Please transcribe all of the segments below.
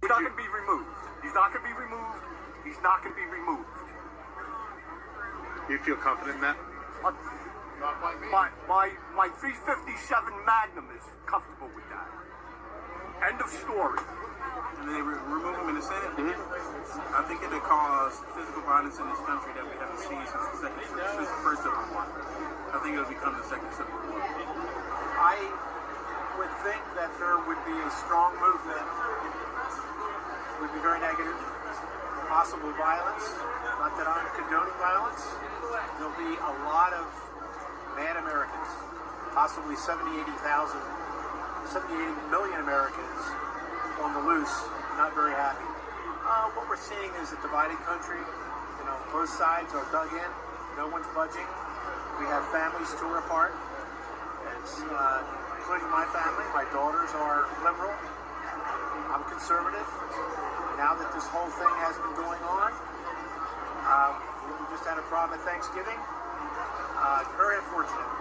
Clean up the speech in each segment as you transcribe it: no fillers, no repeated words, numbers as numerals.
He's not going to be removed. He's not going to be removed. He's not going to be removed. You feel confident in that? Not by me. My 357 Magnum is comfortable with that. End of story. And they remove him in the Senate. I think it'll cause physical violence in this country that we haven't seen since the first Civil War. I think it'll become the second Civil War. I would think that there would be a strong movement. It would be very negative. Possible violence. Not that I'm condoning violence. There'll be a lot of mad Americans. Possibly 70, 80,000, 70, 80 million Americans on the loose, not very happy. What we're seeing is a divided country. You know, both sides are dug in. No one's budging. We have families tore apart. It's including my family. My daughters are liberal. I'm conservative. Now that this whole thing has been going on, we just had a problem at Thanksgiving. Very unfortunate.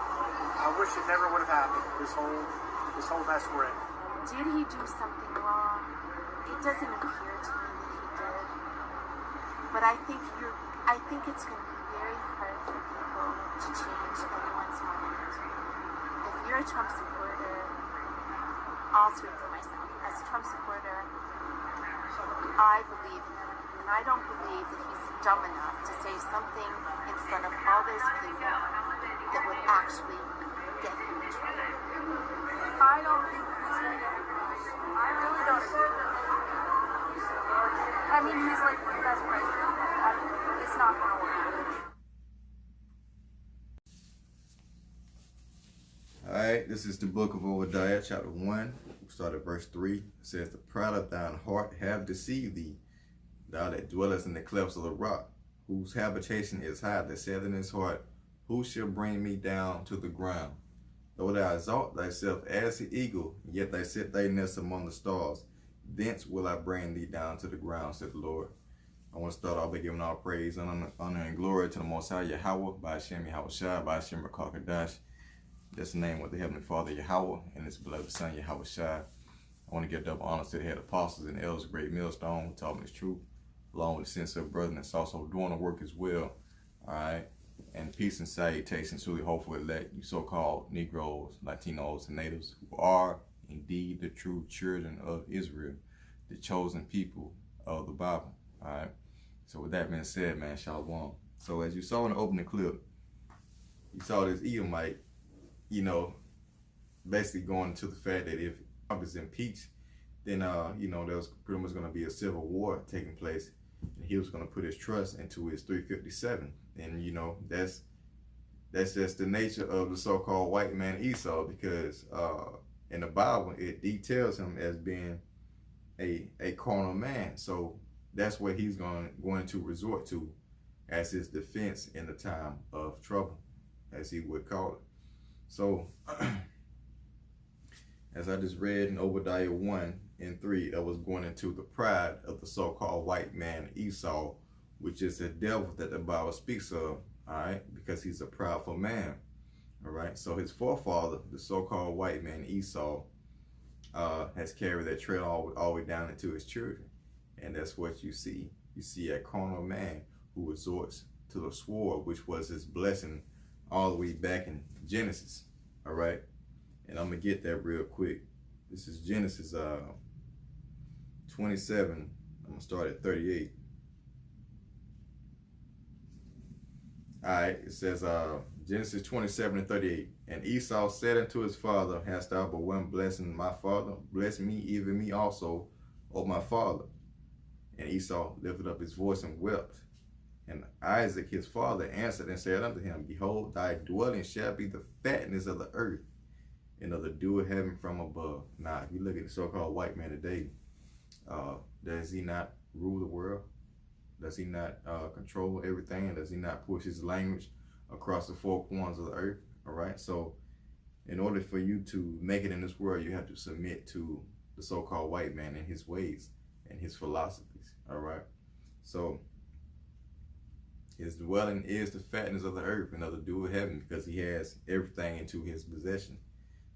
I wish it never would have happened. This whole mess we're in. Did he do something wrong? It doesn't appear to me that he did. But I think it's going to be very hard for people to change anyone's mind. If you're a Trump supporter, I'll speak for myself. As a Trump supporter, I believe in him. And I don't believe that he's dumb enough to say something in front of all those people that would actually get him in trouble. I don't think he's going to get it. I really don't agree with him. I mean, he's like the best president. It's not going to work. Alright, this is the book of Obadiah, chapter 1. We start at verse 3. It says, "The pride of thine heart have deceived thee, thou that dwellest in the clefts of the rock, whose habitation is high, that saith in his heart, who shall bring me down to the ground? Though thou exalt thyself as the eagle, yet thy set thy nest among the stars, thence will I bring thee down to the ground, said the Lord." I want to start off by giving all praise and honor and glory to the Most High Yahweh, by Hashem Yahweh Shai, by Hashem Rakakadash. That's the name of the Heavenly Father Yahweh and His beloved Son Yahweh Shai. I want to give double honor to the head apostles and elders, great millstone, who taught me this truth, along with the sincere brethren that's also doing the work as well. All right. And peace and salutations to the hopeful elect, you so-called Negroes, Latinos, and natives, who are indeed the true children of Israel, the chosen people of the Bible. All right. So with that being said, man, shalom. So as you saw in the opening clip, you saw this Edomite, you know, basically going to the fact that if Trump is impeached, then, you know, there was pretty much going to be a civil war taking place, and he was going to put his trust into his 357. And, you know, that's just the nature of the so-called white man Esau, because in the Bible, it details him as being a carnal man. So that's what he's going to resort to as his defense in the time of trouble, as he would call it. So, as I just read in Obadiah 1 and 3, that was going into the pride of the so-called white man Esau, which is the devil that the Bible speaks of, all right, because he's a proudful man, all right. So his forefather, the so-called white man Esau, has carried that trail all the way down into his children, and that's what you see. You see a carnal man who resorts to the sword, which was his blessing all the way back in Genesis, all right. And I'm gonna get that real quick. This is Genesis 27. I'm gonna start at 38. All right, it says Genesis 27 and 38. "And Esau said unto his father, Hast thou but one blessing, my father? Bless me, even me also, O my father. And Esau lifted up his voice and wept. And Isaac his father answered and said unto him, Behold, thy dwelling shall be the fatness of the earth, and of the dew of heaven from above." Now, if you look at the so-called white man today, does he not rule the world? Does he not control everything? And does he not push his language across the four corners of the earth? All right. So in order for you to make it in this world, you have to submit to the so-called white man and his ways and his philosophies. All right. So his dwelling is the fatness of the earth and of the dew of heaven, because he has everything into his possession.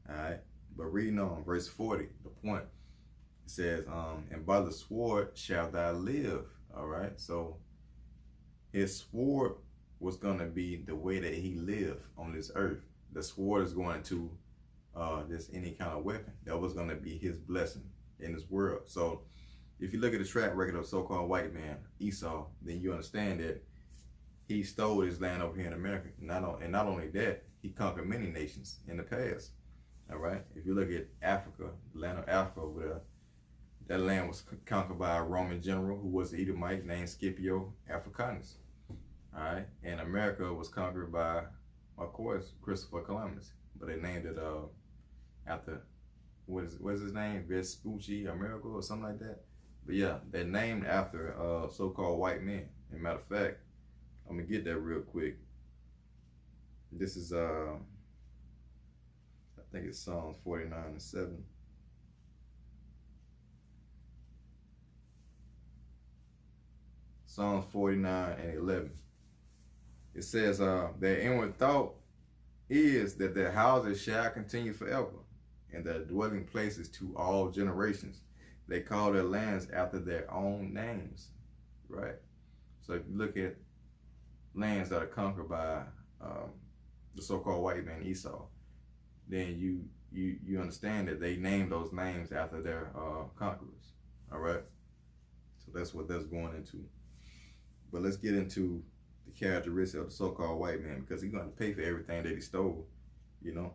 All right. But reading on verse 40, the point, it It says, and by the sword shall thou live. All right. So his sword was going to be the way that he lived on this earth. The sword is going to just any kind of weapon. That was going to be his blessing in this world. So if you look at the track record of so-called white man, Esau, then you understand that he stole his land over here in America. And not only that, he conquered many nations in the past. All right. If you look at Africa, the land of Africa over there, that land was conquered by a Roman general who was an Edomite named Scipio Africanus. All right. And America was conquered by, of course, Christopher Columbus. But they named it after, what is his name? Vespucci America or something like that. But yeah, they're named after so-called white men. As a matter of fact, I'm going to get that real quick. This is, I think it's Psalms 49:7. Psalms 49:11. It says, their inward thought is that their houses shall continue forever, and their dwelling places to all generations. They call their lands after their own names, right? So if you look at lands that are conquered by the so-called white man Esau, then you understand that they named those names after their conquerors, all right? So that's what that's going into. But let's get into the characteristics of the so-called white man, because he's going to pay for everything that he stole. You know,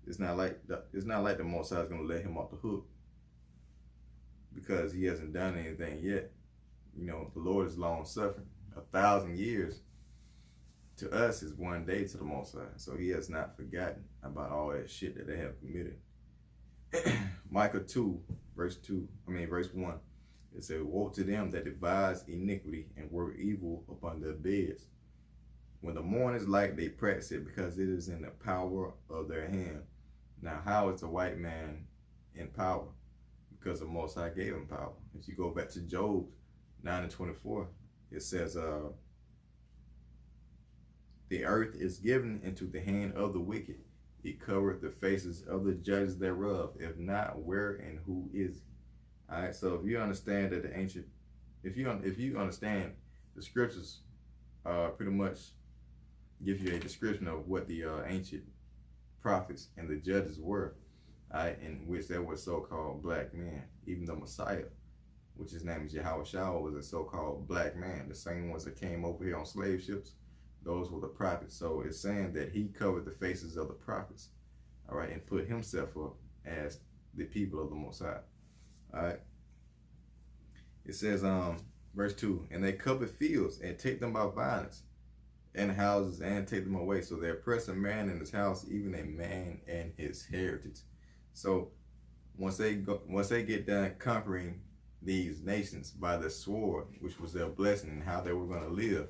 it's not like the Most High is going to let him off the hook because he hasn't done anything yet. You know, the Lord is long suffering. 1,000 years to us is one day to the Most High. So he has not forgotten about all that shit that they have committed. Micah 2, verse 1. It said, woe to them that devise iniquity and work evil upon their beds. When the morning is light, they practice it because it is in the power of their hand. Now, how is the white man in power? Because the Most High gave him power. If you go back to Job 9:24, it says, the earth is given into the hand of the wicked. He covered the faces of the judges thereof. If not, where and who is he? All right, so if you understand that if you understand the scriptures, pretty much give you a description of what the ancient prophets and the judges were, all right, in which there were so-called black men. Even the Messiah, which his name is Yahushua, was a so-called black man. The same ones that came over here on slave ships, those were the prophets. So it's saying that he covered the faces of the prophets, all right, and put himself up as the people of the Most High. All right. It says, verse 2, and they covet fields and take them by violence, and houses and take them away. So they oppress a man in his house, even a man and his heritage. So once they get done conquering these nations by the sword, which was their blessing and how they were going to live,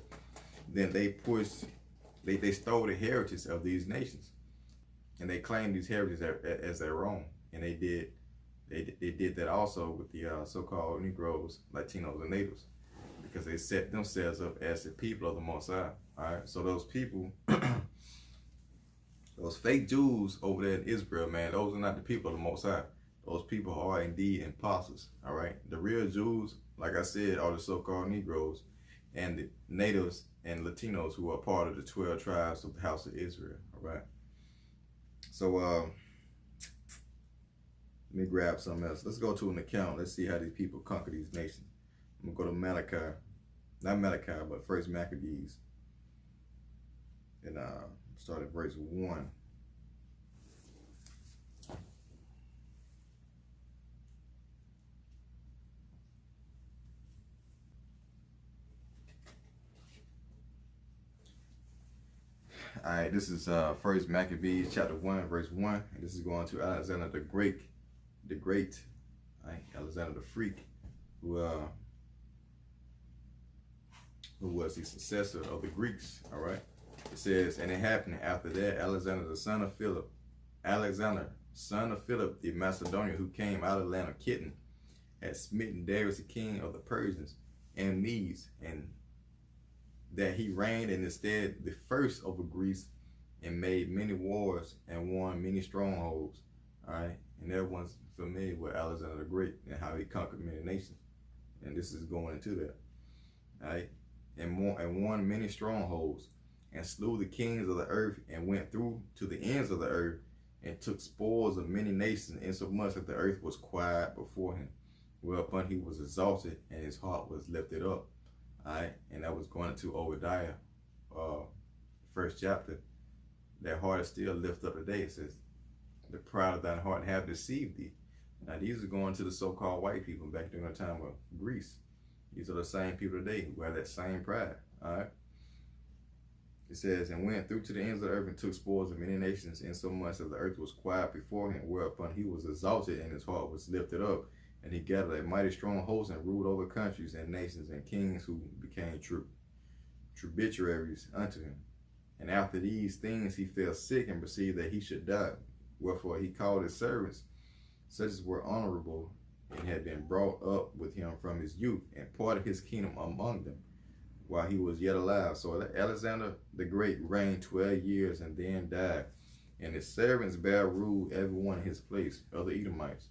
then they stole the heritage of these nations, and they claimed these heritages as their own, and they did that also with the so-called Negroes, Latinos, and Natives, because they set themselves up as the people of the Most High. All right, so those people, those fake Jews over there in Israel, man, those are not the people of the Most High. Those people are indeed imposters. All right, the real Jews, like I said, are the so-called Negroes and the Natives and Latinos who are part of the 12 tribes of the house of Israel. All right, so let me grab something else. Let's go to an account. Let's see how these people conquer these nations. I'm going to go to Malachi. Not Malachi, but First Maccabees. And start at verse 1. All right, this is First Maccabees chapter 1, verse 1. And this is going to Alexander the Great, Alexander the Freak, who was the successor of the Greeks. All right, it says, and it happened after that, Alexander son of Philip the Macedonian, who came out of the land of Kittim, had smitten Darius the king of the Persians and Medes, and that he reigned in his stead the first over Greece, and made many wars and won many strongholds. All right, And everyone's familiar with Alexander the Great and how he conquered many nations. And this is going into that. All right? And won many strongholds, and slew the kings of the earth, and went through to the ends of the earth, and took spoils of many nations, insomuch that the earth was quiet before him. Whereupon he was exalted, and his heart was lifted up. All right? And that was going into Obadiah, first chapter. That heart is still lifted up today. It says, the pride of thine heart have deceived thee. Now these are going to the so-called white people back during the time of Greece. These are the same people today who have that same pride. All right. It says, and went through to the ends of the earth, and took spoils of many nations, insomuch that the earth was quiet before him. Whereupon he was exalted, and his heart was lifted up, and he gathered a mighty strong host, and ruled over countries and nations and kings, who became tributaries unto him. And after these things he fell sick, and perceived that he should die. Wherefore he called his servants, such as were honorable, and had been brought up with him from his youth, and parted his kingdom among them, while he was yet alive. So Alexander the Great reigned 12 years, and then died. And his servants bare rule, every one in his place, other Edomites.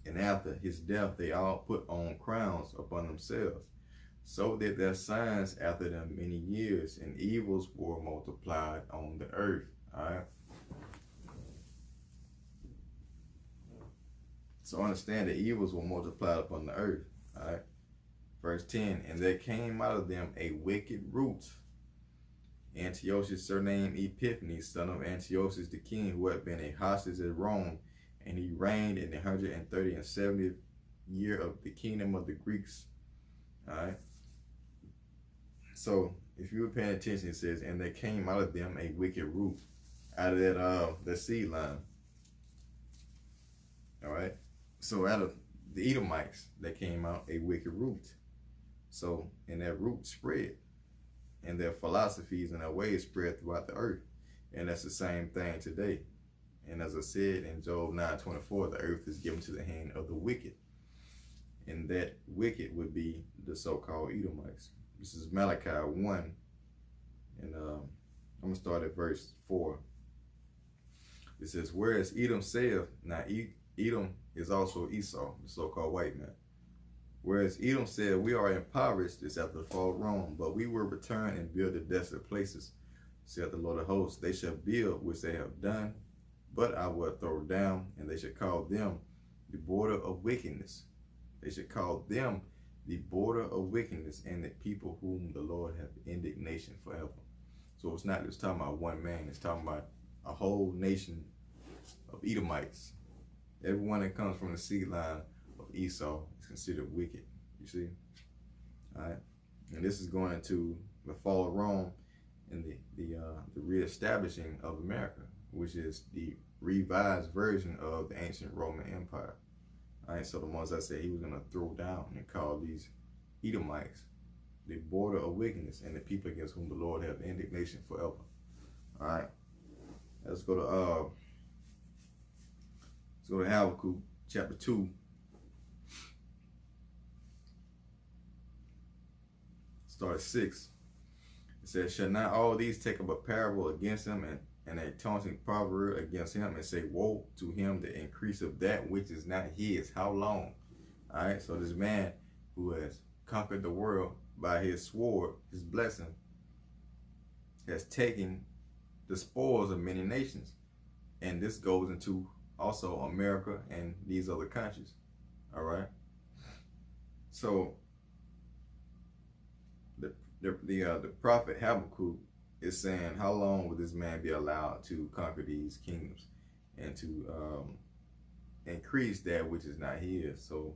And after his death they all put on crowns upon themselves. So did their sons after them many years, and evils were multiplied on the earth. All right. So understand that evils were multiplied upon the earth. All right. Verse 10, and there came out of them a wicked root, Antiochus surnamed Epiphanes, son of Antiochus the king, who had been a hostage at Rome, and he reigned in the 130 and 70th year of the kingdom of the Greeks. All right. So if you were paying attention, it says, and there came out of them a wicked root, out of that seed line. All right. So out of the Edomites, there came out a wicked root. So, and that root spread, and their philosophies and their ways spread throughout the earth. And that's the same thing today. And as I said in Job 9:24, the earth is given to the hand of the wicked. And that wicked would be the so-called Edomites. This is Malachi 1. And I'm going to start at verse 4. It says, whereas Edom saith, now Edom is also Esau, the so-called white man. Whereas Edom said, we are impoverished, this after the fall of Rome, but we will return and build the desolate places, saith the Lord of hosts. They shall build, which they have done, but I will throw down, and they shall call them the border of wickedness. They shall call them the border of wickedness, and the people whom the Lord hath indignation forever. So it's not just talking about one man, it's talking about a whole nation of Edomites. Everyone that comes from the seed line of Esau is considered wicked, you see? All right. And this is going into the fall of Rome and the reestablishing of America, which is the revised version of the ancient Roman Empire. All right. So the ones I said he was going to throw down and call these Edomites the border of wickedness, and the people against whom the Lord hath indignation forever. All right. Let's go to Habakkuk chapter 2. Start at 6. It says, shall not all these take up a parable against him, and a taunting proverb against him, and say, woe to him the increase of that which is not his? How long? All right. So this man who has conquered the world by his sword, his blessing, has taken the spoils of many nations. And this goes into also America and these other countries. All right. So the prophet Habakkuk is saying, how long will this man be allowed to conquer these kingdoms and to increase that which is not his? So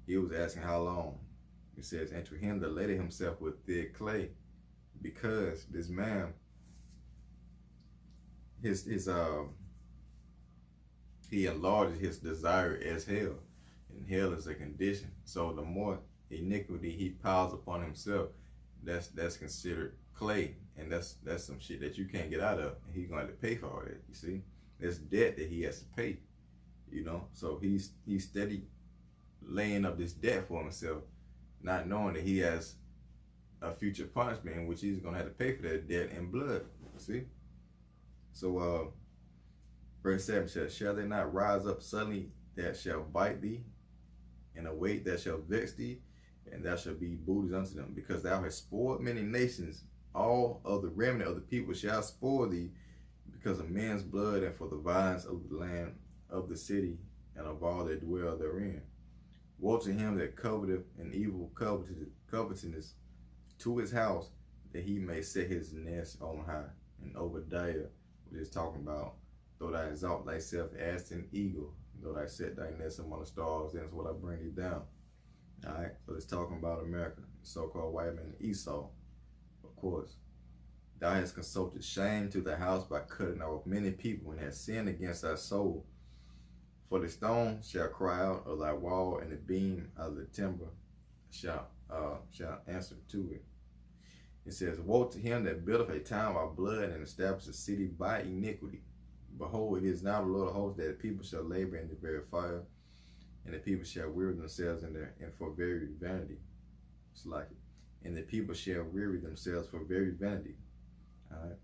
he was asking how long. It says, and to him that laded himself with thick clay, because this man, he enlarges his desire as hell, and hell is a condition. So the more iniquity he piles upon himself, that's considered clay, and that's some shit that you can't get out of, and he's going to pay for all that. You see, there's debt that he has to pay. You know, so he's steady laying up this debt for himself, not knowing that he has a future punishment in which he's going to have to pay for that debt in blood. See? So Verse 7 says, shall they not rise up suddenly that shall bite thee, and await that shall vex thee, and thou shalt be booties unto them, because thou hast spoiled many nations, all of the remnant of the people shall spoil thee, because of men's blood, and for the violence of the land of the city, and of all that dwell therein. Woe to him that coveteth an evil covetousness to his house, that he may set his nest on high. And Obadiah, what is talking about, though thou exalt thyself as an eagle, though thou set thy nest among the stars, then is what I bring thee down. All right, so it's talking about America, the so-called white man Esau, of course. Thou hast consulted shame to the house by cutting off many people, and hast sinned against thy soul. For the stone shall cry out of thy wall, and the beam of the timber shall answer to it. It says, woe to him that buildeth a town by blood, and establisheth a city by iniquity. Behold, it is now the Lord of hosts that the people shall labor in the very fire, and the people shall weary themselves and for very vanity. It's like it. And the people shall weary themselves for very vanity. All right.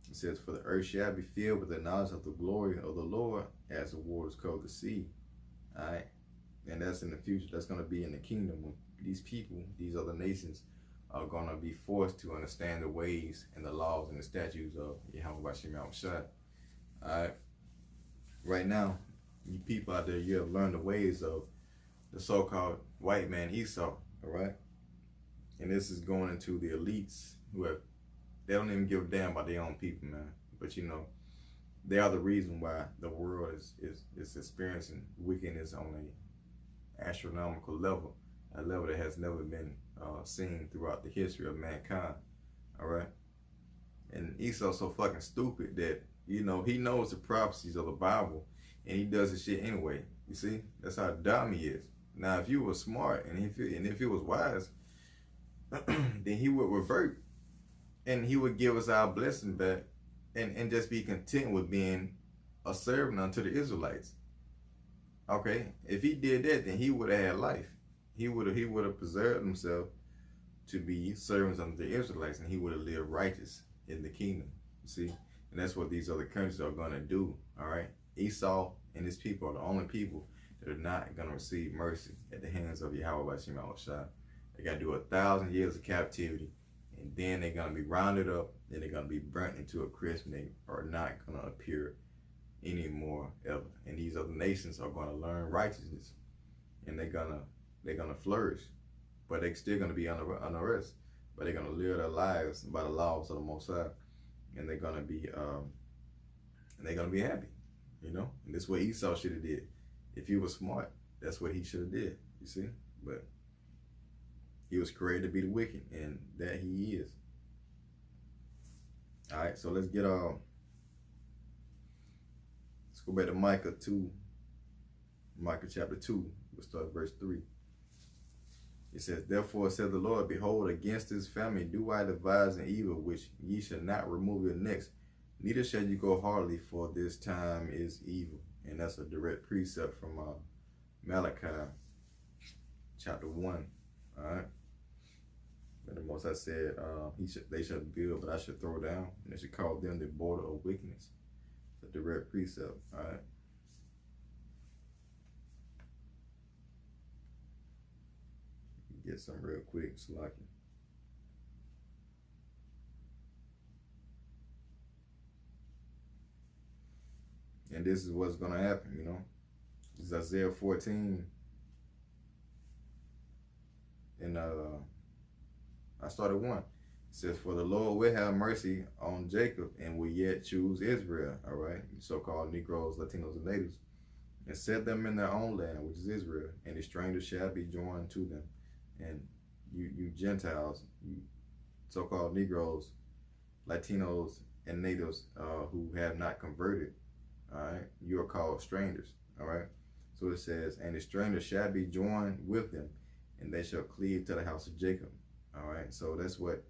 It says, for the earth shall be filled with the knowledge of the glory of the Lord, as the waters cover the sea. All right. And that's in the future. That's going to be in the kingdom when these people, these other nations, are going to be forced to understand the ways and the laws and the statutes of Yahweh Bashim Yahushua. All right. Right now, you people out there, you have learned the ways of the so-called white man Esau. All right. And this is going into the elites who have, they don't even give a damn about their own people, man. But you know, they are the reason why the world is experiencing wickedness on an astronomical level, a level that has never been seen throughout the history of mankind. All right. And Esau's so fucking stupid that, you know, he knows the prophecies of the Bible and he does this shit anyway. You see, that's how dumb he is. Now, if you were smart and if he was wise, then he would revert and he would give us our blessing back and just be content with being a servant unto the Israelites. Okay, if he did that, then he would have had life. He would have preserved himself to be servants unto the Israelites, and he would have lived righteous in the kingdom. You see, and that's what these other countries are going to do. All right, Esau and his people are the only people that are not going to receive mercy at the hands of Yahweh Bashim Yahushua. They got to do 1,000 years of captivity, and then they're going to be rounded up, then they're going to be burnt into a crisp, and they are not going to appear anymore ever. And these other nations are going to learn righteousness, and they're gonna flourish, but they're still going to be under arrest. But they're going to live their lives by the laws of the Most High, and they're going to be happy, you know. And this is what Esau should have did. If he was smart, that's what he should have did. You see, but he was created to be the wicked, and that he is. All right, so let's get let's go back to Micah 2, Micah chapter 2. We'll start verse 3. It says, therefore said the Lord, behold, against this family do I devise an evil, which ye shall not remove your necks, neither shall you go hardly, for this time is evil. And that's a direct precept from Malachi chapter 1. All right. And the Most High said, they shall build, but I shall throw down, and they should call them the border of wickedness. It's a direct precept. All right. Get some real quick, so I can. And this is what's going to happen, you know. This is Isaiah 14. And I started 1. It says, for the Lord will have mercy on Jacob and will yet choose Israel, all right, so-called Negroes, Latinos, and natives, and set them in their own land, which is Israel, and the strangers shall be joined to them. And you Gentiles, you so-called Negroes, Latinos, and natives who have not converted, all right, you are called strangers, all right. So it says, and the strangers shall be joined with them, and they shall cleave to the house of Jacob, all right. So that's what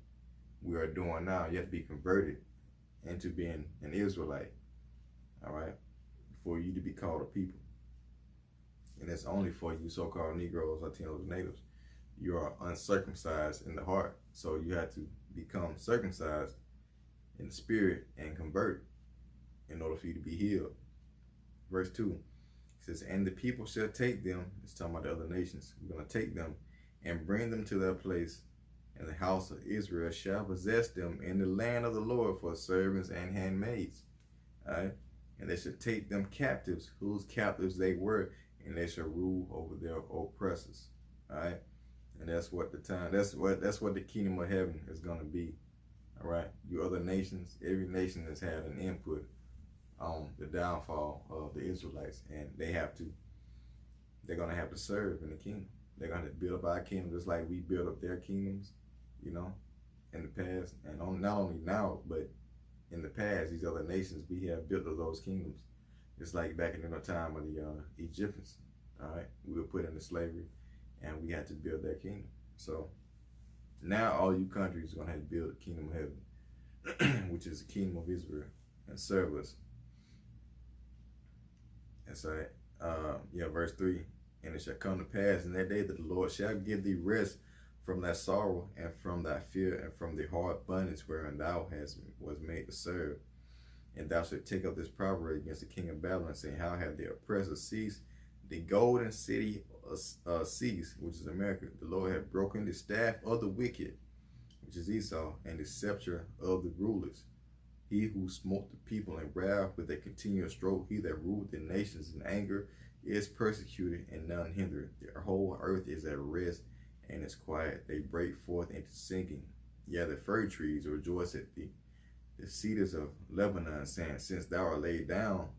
we are doing now. You have to be converted into being an Israelite, all right, for you to be called a people. And that's only for you so-called Negroes, Latinos, and natives. You are uncircumcised in the heart, so you have to become circumcised in the spirit and convert in order for you to be healed. verse 2. It says, and the people shall take them, it's talking about the other nations, we're going to take them and bring them to their place, and the house of Israel shall possess them in the land of the Lord for servants and handmaids. All right? And they shall take them captives, whose captives they were, and they shall rule over their oppressors. All right? And that's what that's what the kingdom of heaven is going to be. All right? You other nations, every nation has had an input on the downfall of the Israelites, and they're going to have to serve in the kingdom. They're going to build up our kingdom just like we built up their kingdoms, you know, in the past. And not only now, but in the past, these other nations, we have built up those kingdoms. Just like back in the time of the Egyptians, all right? We were put into slavery, and we had to build that kingdom. So now all you countries are going to have to build the kingdom of heaven, which is the kingdom of Israel, and serve us. And so, verse 3, and it shall come to pass in that day that the Lord shall give thee rest from thy sorrow and from thy fear and from the hard bondage wherein thou was made to serve. And thou shalt take up this proverb against the king of Babylon, saying, how have the oppressor ceased? The golden city ceased, which is America. The Lord hath broken the staff of the wicked, which is Esau, and the scepter of the rulers. He who smote the people in wrath with a continual stroke, he that ruled the nations in anger, is persecuted and none hindered. The whole earth is at rest and is quiet. They break forth into singing. Yeah, the fir trees rejoice at thee. The cedars of Lebanon, saying, since thou art laid down,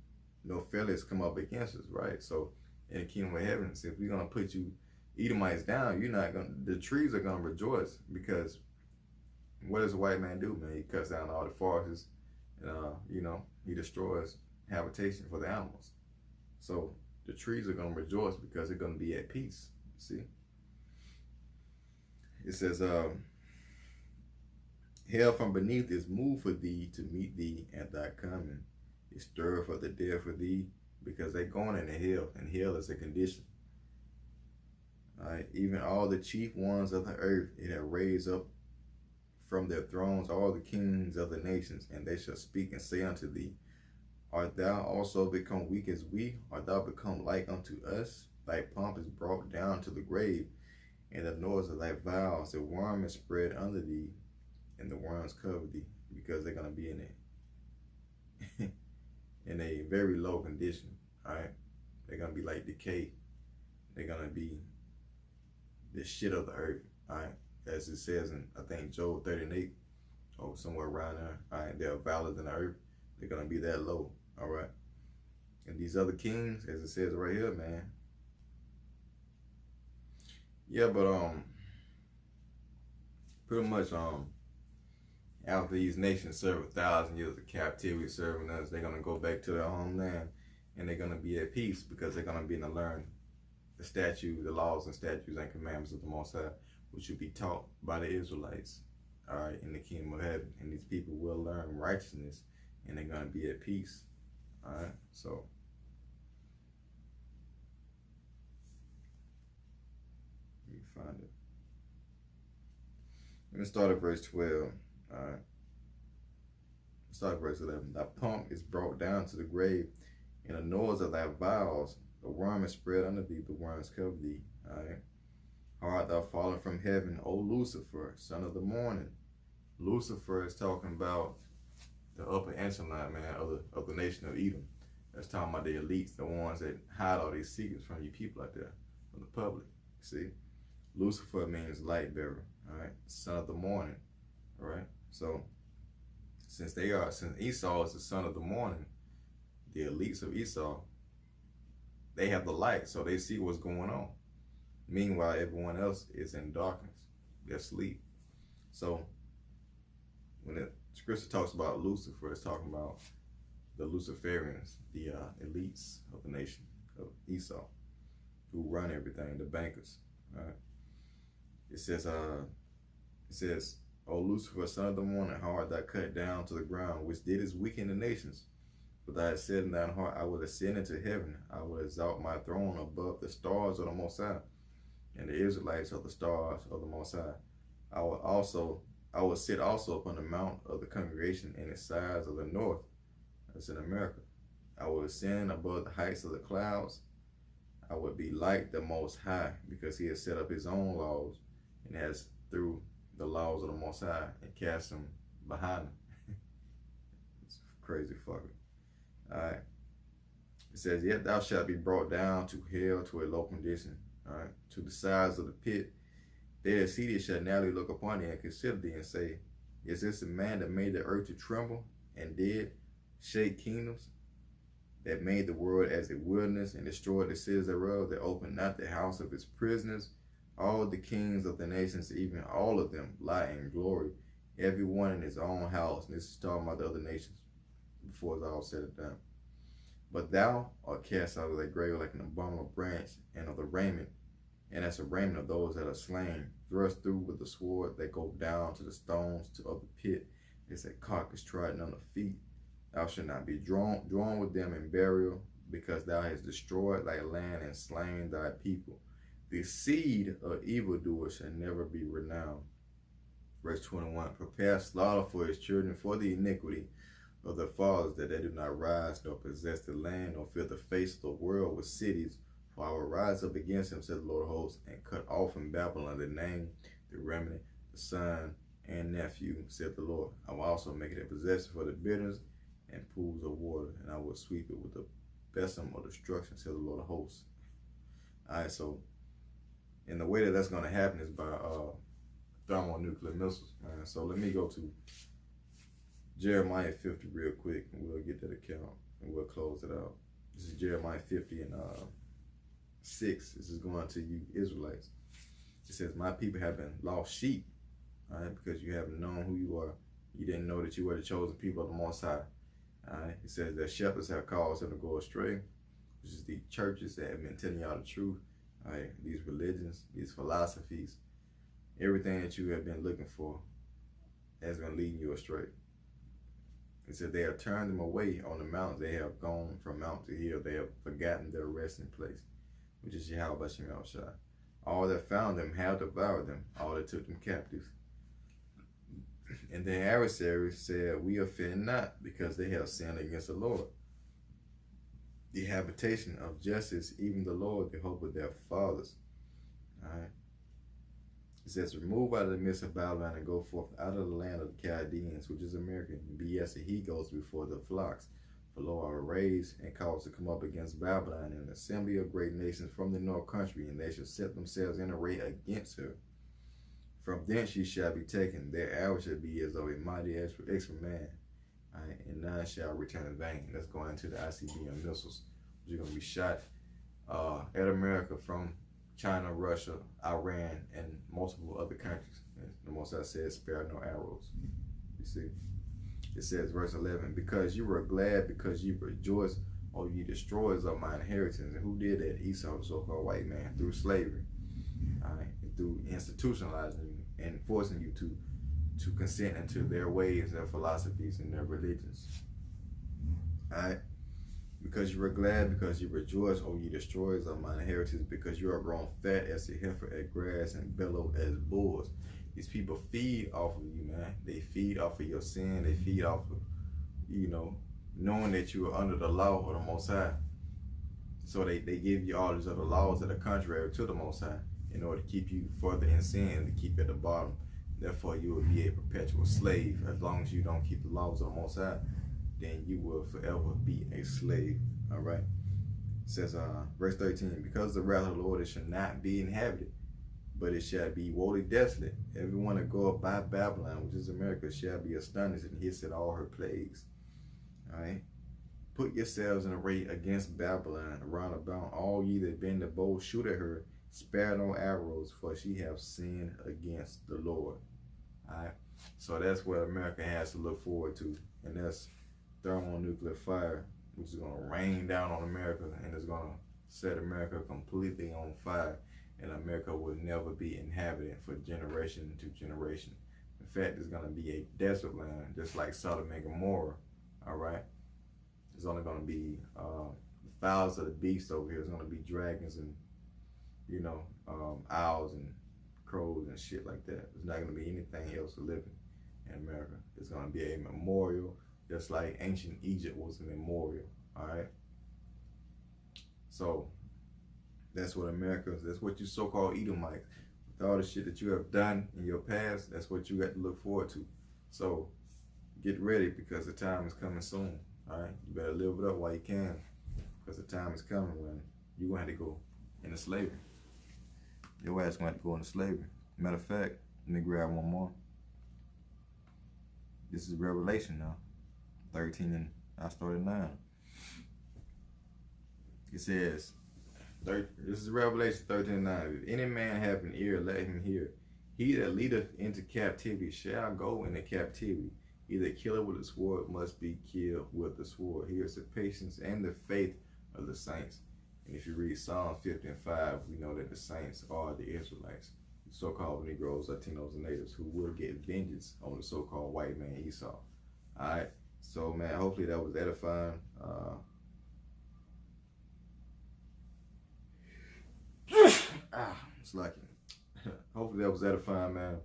no failures come up against us, right? So in the kingdom of heaven, if we're going to put you Edomites down, the trees are going to rejoice, because what does a white man do, man? He cuts down all the forests, he destroys habitation for the animals. So the trees are going to rejoice because they're going to be at peace. See? It says, hell from beneath is moved for thee to meet thee at thy coming. It stirreth for the dead for thee, because they're going into hell, and hell is a condition. All right? Even all the chief ones of the earth, it hath raised up from their thrones all the kings of the nations, and they shall speak and say unto thee, art thou also become weak as we? Art thou become like unto us? Thy pomp is brought down to the grave, and the noise of thy vows, the worm is spread under thee, and the worms cover thee, because they're going to be in a very low condition. All right? They're going to be like decay. They're going to be the shit of the earth. All right? As it says in, I think, Job 38, or somewhere around there. All right? They're valid in the earth. They're going to be that low. All right? And these other kings, as it says right here, man. Yeah, but pretty much after these nations serve 1,000 years of captivity serving us, they're going to go back to their homeland, and they're going to be at peace, because they're going to be able to learn the laws and statutes and commandments of the Most High, which will be taught by the Israelites, all right, in the kingdom of heaven. And these people will learn righteousness, and they're going to be at peace. All right, so let me find it. Let me start at verse 12. All right, start at verse 11. Thy pomp is brought down to the grave, and the noise of thy vows, the worm is spread under thee, the worms cover thee. All right. How art thou fallen from heaven, O Lucifer, son of the morning? Lucifer is talking about the upper echelon, man, of the nation of Edom. That's talking about the elites, the ones that hide all these secrets from you people out there, from the public. See? Lucifer means light bearer, all right? Son of the morning, all right? So, since Esau is the son of the morning, the elites of Esau, they have the light, so they see what's going on. Meanwhile, everyone else is in darkness. They're asleep. So, when the scripture talks about Lucifer, it's talking about the Luciferians, the elites of the nation of Esau, who run everything, the bankers. All right? It says, O Lucifer, son of the morning, how art thou cut down to the ground, which didst weaken the nations? But thou hast said in thine heart, I will ascend into heaven. I will exalt my throne above the stars of the Most High, and the Israelites are the stars of the Most High. I will sit also upon the mount of the congregation in the sides of the north. That's in America. I will ascend above the heights of the clouds. I would be like the Most High, because he has set up his own laws and has through the laws of the Most High and cast them behind him. It's crazy fucker. Alright. It says, yet thou shalt be brought down to hell, to a low condition, alright, to the sides of the pit. They that see thee shall narrowly look upon thee and consider thee and say, is this the man that made the earth to tremble and did shake kingdoms, that made the world as a wilderness and destroyed the cities thereof, that opened not the house of his prisoners? All the kings of the nations, even all of them, lie in glory, every one in his own house. And this is talking about the other nations before it's all said and done. But thou art cast out of thy grave like an abominable branch, and of the raiment, and as a raiment of those that are slain, thrust through with the sword, that go down to the stones of the pit, as a carcass trodden under feet. Thou shalt not be drawn with them in burial, because thou hast destroyed thy land and slain thy people. The seed of evildoers shall never be renowned. Verse 21, prepare slaughter for his children for the iniquity of their fathers, that they do not rise nor possess the land, nor fill the face of the world with cities. For I will rise up against him, said the Lord of hosts, and cut off in Babylon the name, the remnant, the son, and nephew, said the Lord. I will also make it a possession for the bitterness and pools of water, and I will sweep it with the besom of destruction, said the Lord of hosts. Alright, so in the way that that's going to happen is by thermonuclear missiles, man. So let me go to Jeremiah 50 real quick, and we'll get that account, and we'll close it out. This is Jeremiah 50 and 6. This is going to you Israelites. It says, my people have been lost sheep, all right, because you haven't known who you are. You didn't know that you were the chosen people of the Most High. All right. It says that shepherds have caused them to go astray, which is the churches that have been telling y'all the truth. All right. These religions, these philosophies, everything that you have been looking for has been leading you astray. It said they have turned them away on the mountains. They have gone from mountain to hill. They have forgotten their resting place, which is Yahweh Bashim Shai. All that found them have devoured them. All that took them captive. And their adversaries said, we offend not, because they have sinned against the Lord, the habitation of justice, even the Lord, the hope of their fathers. All right. It says, remove out of the midst of Babylon and go forth out of the land of the Chaldeans, which is America, and be as the he goes before the flocks. For lo, I will raise and cause to come up against Babylon an assembly of great nations from the north country, and they shall set themselves in array against her. From thence she shall be taken. Their arrow shall be as of a mighty expert man, right, and none shall return in vain. That's going into the ICBM missiles, which are going to be shot at America from China, Russia, Iran, and multiple other countries. And the Most High says, spare no arrows. You see? It says, verse 11, because you were glad, because you rejoiced, O ye destroyers of my inheritance. And who did that? Esau, the so-called white man, through slavery. All right, through institutionalizing you and forcing you to consent into their ways, their philosophies, and their religions. All right, because you were glad, because you rejoiced, O ye destroyers of mine inheritance, because you are grown fat as a heifer at grass and bellow as bulls. These people feed off of you, man. They feed off of your sin. They feed off of, you know, knowing that you are under the law of the Most High. So they give you all these other laws that are contrary to the Most High, in order to keep you further in sin and to keep you at the bottom. Therefore, you will be a perpetual slave. As long as you don't keep the laws of the Most High, then you will forever be a slave. All right. It says, verse 13, because the wrath of the Lord, it shall not be inhabited, but it shall be woefully desolate. Everyone that goeth by Babylon, which is America, shall be astonished and hiss at all her plagues. All right. Put yourselves in array against Babylon, around about all ye that bend the bow, shoot at her. Spare no arrows, for she have sinned against the Lord. All right. So that's what America has to look forward to, and that's thermonuclear fire, which is going to rain down on America, and it's going to set America completely on fire, and America will never be inhabited for generation to generation. In fact, it's going to be a desert land, just like Sodom and Gomorrah. All right. It's only going to be the fowls of the beast over here. It's going to be dragons and, you know, owls and crows and shit like that. There's not going to be anything else living in America. It's going to be a memorial, just like ancient Egypt was a memorial. All right. So that's what that's what you so-called Edomites, with all the shit that you have done in your past, that's what you got to look forward to. So get ready, because the time is coming soon. All right. You better live it up while you can, because the time is coming when you're going to have to go into slavery. Your ass going to have to go into slavery. Matter of fact, let me grab one more. This is Revelation now, 13, and I started 9. It says, this is Revelation 13 and 9. If any man have an ear, let him hear. He that leadeth into captivity shall go into captivity. He that killeth with the sword must be killed with the sword. Here's the patience and the faith of the saints. And if you read Psalm 50 and 5, we know that the saints are the Israelites, so-called Negroes, Latinos, and natives, who will get vengeance on the so-called white man Esau. All right. So, man, hopefully that was edifying. It's lucky. Hopefully that was edifying, man.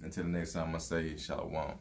Until the next time, I say shalom.